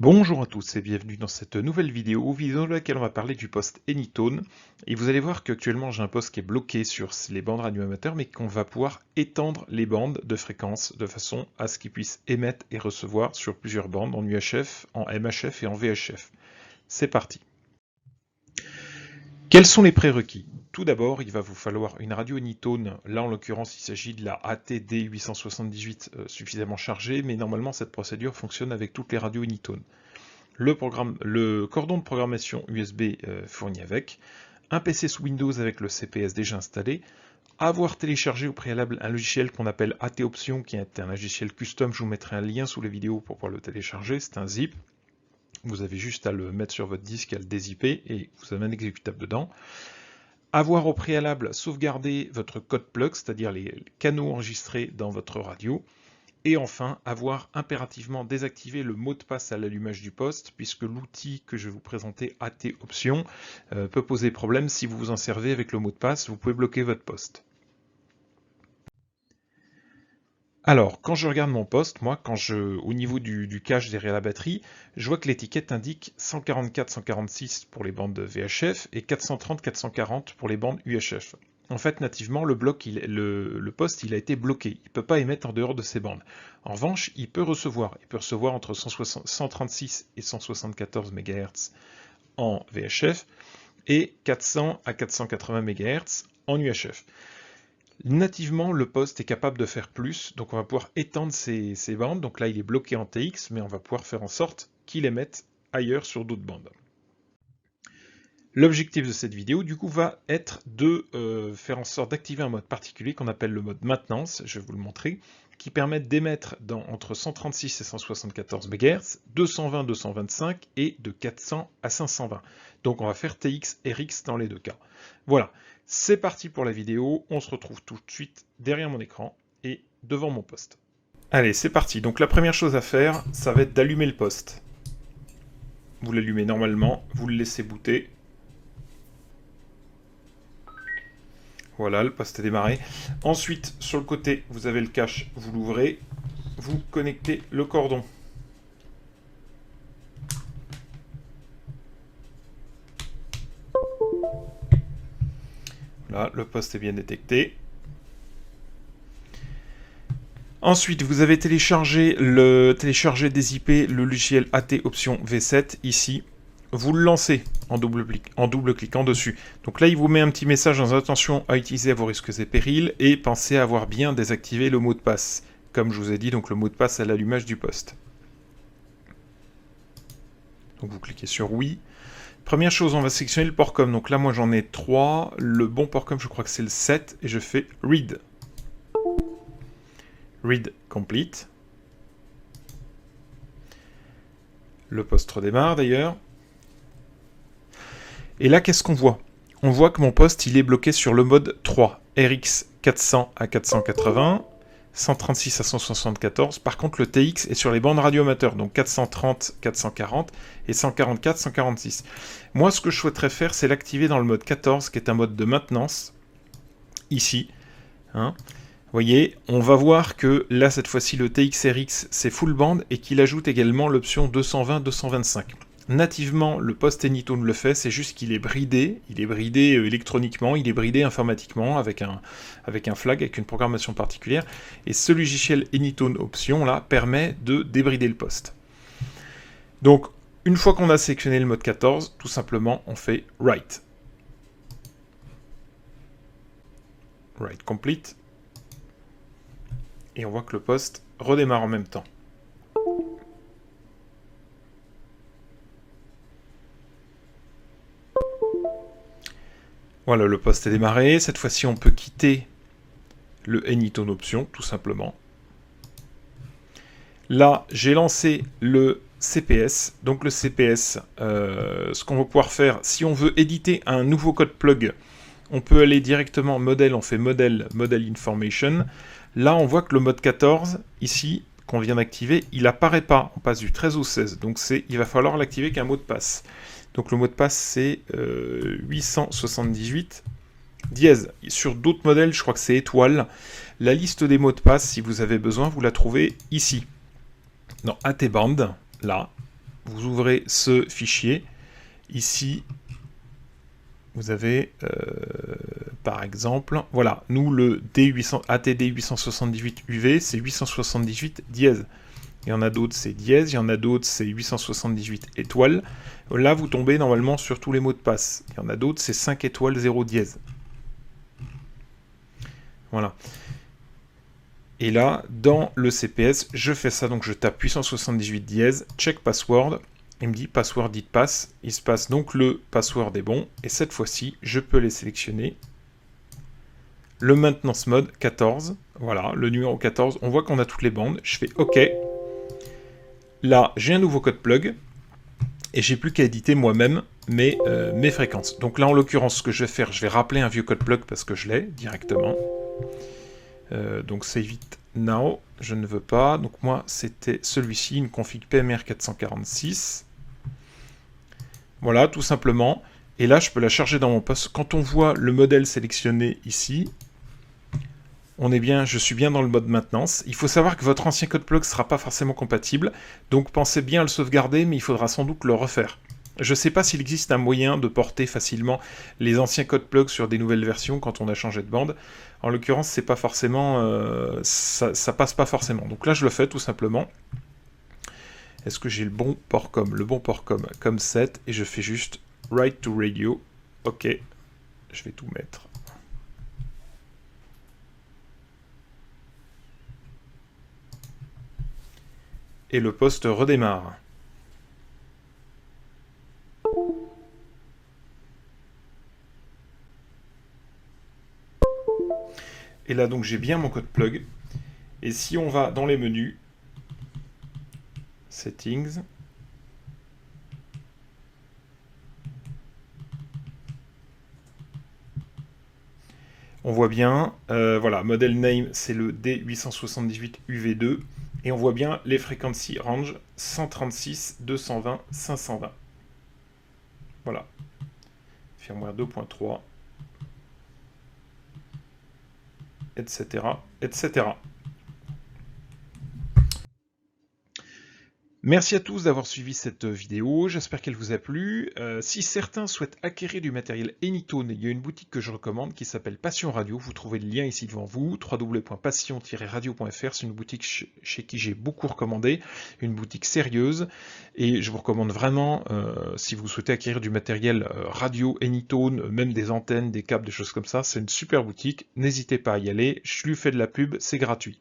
Bonjour à tous et bienvenue dans cette nouvelle vidéo dans laquelle on va parler du poste Anytone. Et vous allez voir qu'actuellement j'ai un poste qui est bloqué sur les bandes radio amateurs, mais qu'on va pouvoir étendre les bandes de fréquence de façon à ce qu'il puisse émettre et recevoir sur plusieurs bandes en UHF, en MHF et en VHF. C'est parti. Quels sont les prérequis? Tout d'abord, il va vous falloir une radio Anytone. Là, en l'occurrence, il s'agit de la ATD 878 suffisamment chargée, mais normalement, cette procédure fonctionne avec toutes les radios Anytone. Le cordon de programmation USB fourni avec, un PC sous Windows avec le CPS déjà installé, avoir téléchargé au préalable un logiciel qu'on appelle AT Option, qui est un logiciel custom. Je vous mettrai un lien sous les vidéos pour pouvoir le télécharger. C'est un zip. Vous avez juste à le mettre sur votre disque, à le dézipper, et vous avez un exécutable dedans. Avoir au préalable sauvegardé votre code plug, c'est-à-dire les canaux enregistrés dans votre radio. Et enfin, avoir impérativement désactivé le mot de passe à l'allumage du poste, puisque l'outil que je vais vous présenter, AT Option, peut poser problème si vous vous en servez avec le mot de passe. Vous pouvez bloquer votre poste. Alors, quand je regarde mon poste, moi, au niveau du cache derrière la batterie, je vois que l'étiquette indique 144-146 pour les bandes VHF et 430-440 pour les bandes UHF. En fait, nativement, le poste il a été bloqué. Il ne peut pas émettre en dehors de ces bandes. En revanche, il peut recevoir. Il peut recevoir entre 136 et 174 MHz en VHF et 400 à 480 MHz en UHF. Nativement, le poste est capable de faire plus, donc on va pouvoir étendre ces bandes. Donc là, il est bloqué en TX, mais on va pouvoir faire en sorte qu'il émette ailleurs sur d'autres bandes. L'objectif de cette vidéo, du coup, va être de faire en sorte d'activer un mode particulier qu'on appelle le mode maintenance, je vais vous le montrer, qui permet d'émettre entre 136 et 174 MHz, 220, 225 et de 400 à 520. Donc on va faire TX et RX dans les deux cas. Voilà, c'est parti pour la vidéo, on se retrouve tout de suite derrière mon écran et devant mon poste. Allez, c'est parti. Donc la première chose à faire, ça va être d'allumer le poste. Vous l'allumez normalement, vous le laissez booter. Voilà, le poste est démarré. Ensuite, sur le côté, vous avez le cache, vous l'ouvrez, vous connectez le cordon. Là, le poste est bien détecté. Ensuite, vous avez téléchargé dézippé le logiciel AT Option V7 ici. Vous le lancez en double cliquant dessus. Donc là, il vous met un petit message dans attention à utiliser à vos risques et périls et pensez à avoir bien désactivé le mot de passe. Comme je vous ai dit, donc le mot de passe à l'allumage du poste. Donc vous cliquez sur oui. Première chose, on va sélectionner le port com. Donc là, moi j'en ai 3. Le bon port com, je crois que c'est le 7 et je fais read. Read complete. Le poste redémarre d'ailleurs. Et là, qu'est-ce qu'on voit? On voit que mon poste, il est bloqué sur le mode 3, RX 400 à 480, 136 à 174. Par contre, le TX est sur les bandes radio amateurs, donc 430, 440 et 144, 146. Moi, ce que je souhaiterais faire, c'est l'activer dans le mode 14, qui est un mode de maintenance, ici. Vous voyez, on va voir que là, cette fois-ci, le TX RX, c'est full band et qu'il ajoute également l'option 220-225. Nativement, le poste Anytone le fait, c'est juste qu'il est bridé. Il est bridé électroniquement, il est bridé informatiquement avec un flag, avec une programmation particulière. Et ce logiciel Anytone Option là permet de débrider le poste. Donc, une fois qu'on a sélectionné le mode 14, tout simplement, on fait Write. Write complete. Et on voit que le poste redémarre en même temps. Voilà, le poste est démarré. Cette fois-ci, on peut quitter le Anytone Option, tout simplement. Là, j'ai lancé le CPS. Donc le CPS, ce qu'on va pouvoir faire, si on veut éditer un nouveau code plug, on peut aller directement modèle, on fait modèle information. Là, on voit que le mode 14, ici, qu'on vient d'activer, il n'apparaît pas. On passe du 13 au 16. Donc il va falloir l'activer avec un mot de passe. Donc le mot de passe, c'est 878 dièse. Sur d'autres modèles, je crois que c'est étoile. La liste des mots de passe, si vous avez besoin, vous la trouvez ici. Dans AT Band, là. vous ouvrez ce fichier. Ici, vous avez, par exemple, voilà, nous, le ATD 878 UV, c'est 878 dièse. Il y en a d'autres, c'est dièse, il y en a d'autres, c'est 878 étoiles. Là, vous tombez normalement sur tous les mots de passe. Il y en a d'autres, c'est 5 étoiles 0 dièse. Voilà. Et là, dans le CPS, je fais ça, donc je tape 878 dièse, check password, il me dit password dit pass, il se passe donc le password est bon, et cette fois-ci, je peux les sélectionner. Le maintenance mode 14, voilà, le numéro 14, on voit qu'on a toutes les bandes, je fais OK. Là, j'ai un nouveau code plug, et j'ai plus qu'à éditer moi-même mes fréquences. Donc là, en l'occurrence, ce que je vais faire, je vais rappeler un vieux code plug parce que je l'ai directement. Donc save it now, je ne veux pas. Donc moi, c'était celui-ci, une config PMR 446. Voilà, tout simplement. Et là, je peux la charger dans mon poste. Quand on voit le modèle sélectionné ici, je suis bien dans le mode maintenance. Il faut savoir que votre ancien code plug ne sera pas forcément compatible, donc pensez bien à le sauvegarder, mais il faudra sans doute le refaire. Je ne sais pas s'il existe un moyen de porter facilement les anciens codes plug sur des nouvelles versions quand on a changé de bande. En l'occurrence, c'est pas forcément, ça passe pas forcément. Donc là, je le fais tout simplement. Est-ce que j'ai le bon port com? Le bon port comme 7, et je fais juste write to radio. Ok, je vais tout mettre. Et le poste redémarre. Et là, donc, j'ai bien mon code plug. Et si on va dans les menus, Settings, on voit bien, voilà, model name, c'est le D878 UV2. Et on voit bien les frequency range 136, 220, 520. Voilà. Firmware 2.3. Etc. etc. Merci à tous d'avoir suivi cette vidéo, j'espère qu'elle vous a plu. Si certains souhaitent acquérir du matériel Anytone, il y a une boutique que je recommande qui s'appelle Passion Radio, vous trouvez le lien ici devant vous, www.passion-radio.fr, c'est une boutique chez qui j'ai beaucoup recommandé, une boutique sérieuse, et je vous recommande vraiment, si vous souhaitez acquérir du matériel radio Anytone, même des antennes, des câbles, des choses comme ça, c'est une super boutique, n'hésitez pas à y aller, je lui fais de la pub, c'est gratuit.